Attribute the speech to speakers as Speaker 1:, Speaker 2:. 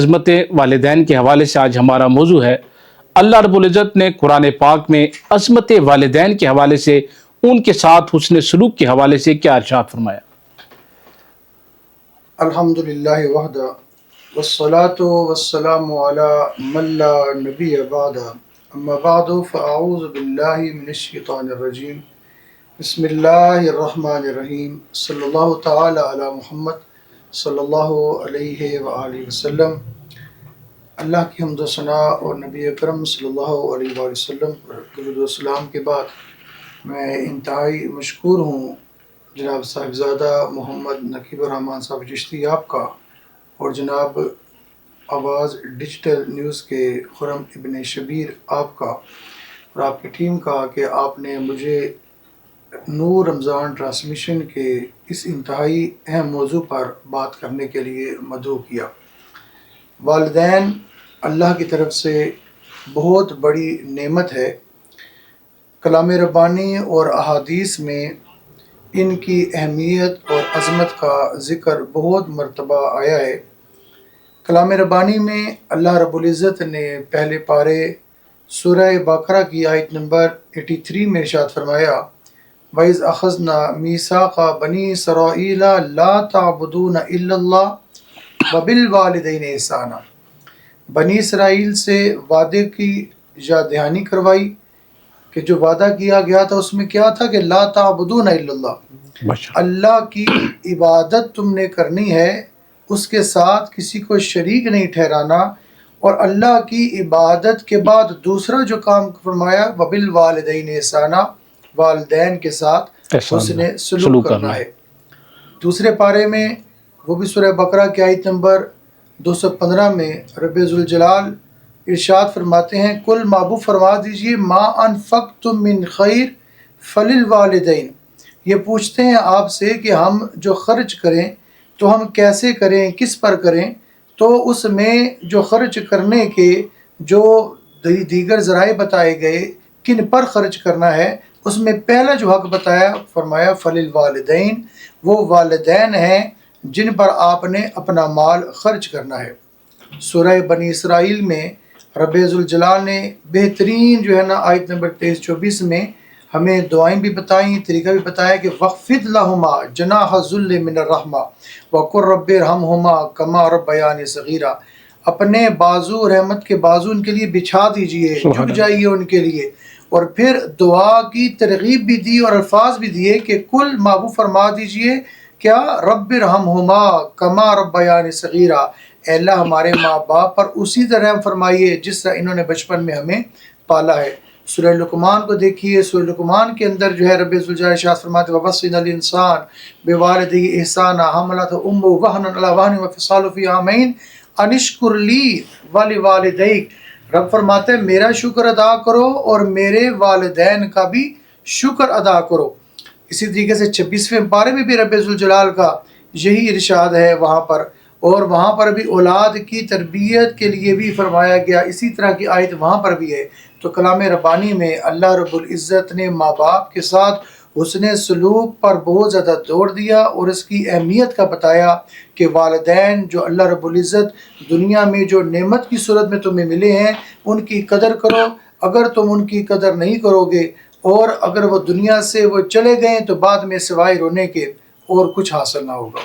Speaker 1: عظمت والدین کے حوالے سے آج ہمارا موضوع ہے۔ اللہ رب العزت نے قرآن پاک میں عظمت والدین کے حوالے سے، ان کے ساتھ حسن سلوک کے حوالے سے کیا ارشاد فرمایا؟
Speaker 2: الحمدللہ وحدہ والصلاة والسلام علی من لا نبی بعدہ، اما بعد فاعوذ باللہ من الشیطان الرجیم، بسم اللہ الرحمن الرحیم، صلی اللہ تعالی علی محمد صلی اللہ علیہ وآلہ وسلم۔ اللہ کی حمد و ثناء اور نبی اکرم صلی اللہ علیہ وآلہ وسلم پر درود و سلام کے بعد میں انتہائی مشکور ہوں جناب صاحبزادہ محمد نقیب الرحمن صاحب چشتی آپ کا، اور جناب آواز ڈیجیٹل نیوز کے خرم ابن شبیر آپ کا اور آپ کی ٹیم کا کہ آپ نے مجھے نور رمضان ٹرانسمیشن کے اس انتہائی اہم موضوع پر بات کرنے کے لیے مدعو کیا۔ والدین اللہ کی طرف سے بہت بڑی نعمت ہے۔ کلام ربانی اور احادیث میں ان کی اہمیت اور عظمت کا ذکر بہت مرتبہ آیا ہے۔ کلام ربانی میں اللہ رب العزت نے پہلے پارے سورہ بقرہ کی آیت نمبر 83 میں ارشاد فرمایا، وَإِذْ أَخَذْنَا مِيثَاقَ بَنِي إِسْرَائِيلَ لَا تَعْبُدُونَ إِلَّا اللَّهَ وَبِالْوَالِدَيْنِ إِحْسَانًا۔ بنی اسرائیل سے وعدے کی یاد دہانی کروائی کہ جو وعدہ کیا گیا تھا اس میں کیا تھا کہ لا تعبدون الا اللہ، اللہ کی عبادت تم نے کرنی ہے، اس کے ساتھ کسی کو شریک نہیں ٹھہرانا، اور اللہ کی عبادت کے بعد دوسرا جو کام فرمایا وبالوالدین احسانا، والدین کے ساتھ حسن سلوک کرنا ہے۔ دوسرے پارے میں وہ بھی سورہ بقرہ کی آیت نمبر 215 میں رب ذوالجلال ارشاد فرماتے ہیں، کل محبوب فرما دیجئے ما انفقتم من خیر فللوالدین۔ یہ پوچھتے ہیں آپ سے کہ ہم جو خرچ کریں تو ہم کیسے کریں، کس پر کریں؟ تو اس میں جو خرچ کرنے کے جو دیگر ذرائع بتائے گئے کن پر خرچ کرنا ہے، اس میں پہلا جو حق بتایا فرمایا فللوالدین، وہ والدین ہیں جن پر آپ نے اپنا مال خرچ کرنا ہے۔ سورہ بنی اسرائیل میں رب ذوالجلال نے بہترین جو ہے نا آیت نمبر 23-24 میں ہمیں دعائیں بھی بتائیں، طریقہ بھی بتایا کہ وَخْفِضْ لَهُمَا جَنَاحَ الذُّلِّ مِنَ الرَّحْمَةِ وَقُلْ رَبِّ ارْحَمْهُمَا كَمَا رَبَّيَانِي صَغِيرًا۔ اپنے بازو، رحمت کے بازو ان کے لیے بچھا دیجئے، جھک جائیے ان کے لیے، اور پھر دعا کی ترغیب بھی دی اور الفاظ بھی دیے کہ کل محبوب فرما دیجئے کیا رب ارحمہما کما ربیانی صغیرا، اے اللہ ہمارے ماں باپ پر اسی طرح رحم فرمائیے جس طرح انہوں نے بچپن میں ہمیں پالا ہے۔ سورہ لقمان کو دیکھیے، سورہ لقمان کے اندر جو ہے رب ذوالجلال ارشاد فرماتے وَوَصَّيْنَا الْإِنسَانَ بِوَالِدَيْهِ إِحْسَانًا حَمَلَتْهُ أُمُّهُ وَهْنًا عَلَىٰ وَهْنٍ وَفِصَالُهُ فِي عَامَيْنِ أَنِ اشْكُرْ لِي وَلِوَالِدَيْكَ۔ رب فرماتے ہیں میرا شکر ادا کرو اور میرے والدین کا بھی شکر ادا کرو۔ اسی طریقے سے 26ویں پارے میں بھی رب ذوالجلال کا یہی ارشاد ہے وہاں پر، اور وہاں پر بھی اولاد کی تربیت کے لیے بھی فرمایا گیا، اسی طرح کی آیت وہاں پر بھی ہے۔ تو کلام ربانی میں اللہ رب العزت نے ماں باپ کے ساتھ حسن سلوک پر بہت زیادہ زور دیا اور اس کی اہمیت کا بتایا کہ والدین جو اللہ رب العزت دنیا میں جو نعمت کی صورت میں تمہیں ملے ہیں ان کی قدر کرو۔ اگر تم ان کی قدر نہیں کرو گے اور اگر وہ دنیا سے وہ چلے گئے تو بعد میں سوائے رونے کے اور کچھ حاصل نہ ہوگا۔